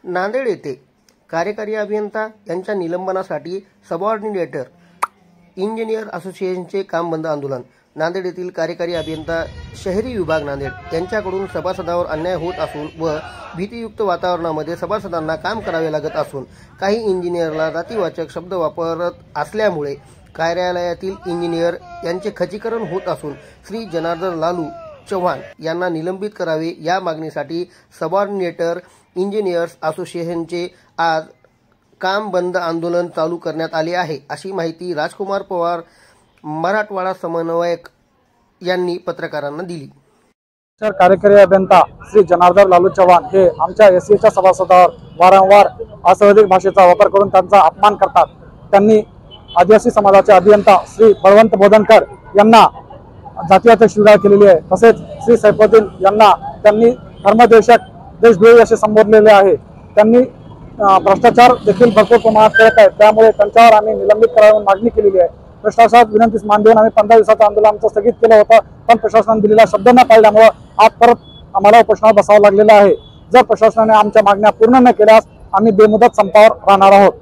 नांदेड येथे कार्यकारी अभियंता यांच्या निलंबनासाठी सबऑर्डिनेटर इंजिनियर असोसिएशनचे काम बंद आंदोलन। नांदेड येथील कार्यकारी अभियंता शहरी विभाग नांदेड यांच्याकडून सभासदांवर अन्याय होत असून व भीतीयुक्त वातावरणामध्ये सभासदांना काम करावे लागत असून काही इंजिनियरला जातीवाचक शब्द वापरत असल्यामुळे कार्यालयातील इंजिनियर यांचे खच्चीकरण होत असून श्री जनार्दन लालू चव्हाण यांना निलंबित करावे या मागणीसाठी सबऑर्डिनेटर इंजिनियर्स असोसिएशनचे आज काम बंद आंदोलन चालू करण्यात आले आहे, अशी माहिती राजकुमार पवार मराठवाडा समन्वयक यांनी पत्रकारांना दिली। कार्यकारी अभियंता श्री जनार्दन लालू चव्हाण हे आमच्या एससीच्या सभासदांवर वारंवार अस्वाभाविक भाषेचा वापर करून त्यांचा अपमान करतात। त्यांनी आदिवासी समाजाचे अभियंता श्री बळवंत बोधनकर यांना जातीवाचक शिवीगाळ केलेली आहे। तसेच श्री सैफुद्दीन यांना त्यांनी धर्मदेशक देशद्रोही असे संबोधलेले आहे। त्यांनी भ्रष्टाचार देखील भरपूर प्रमाणात करत आहेत, त्यामुळे त्यांच्यावर आम्ही निलंबित करावी मागणी केलेली आहे। प्रशासनात विनंतीस मान देऊन आम्ही 15 दिवसाचं आंदोलन आमचं स्थगित केलं होतं, पण प्रशासनाने दिलेला शब्द न पाळल्यामुळे आज परत आम्हाला उपोषणावर बसावं लागलेलं आहे। जर प्रशासनाने आमच्या मागण्या पूर्ण न केल्यास आम्ही बेमुदत संपावर राहणार आहोत।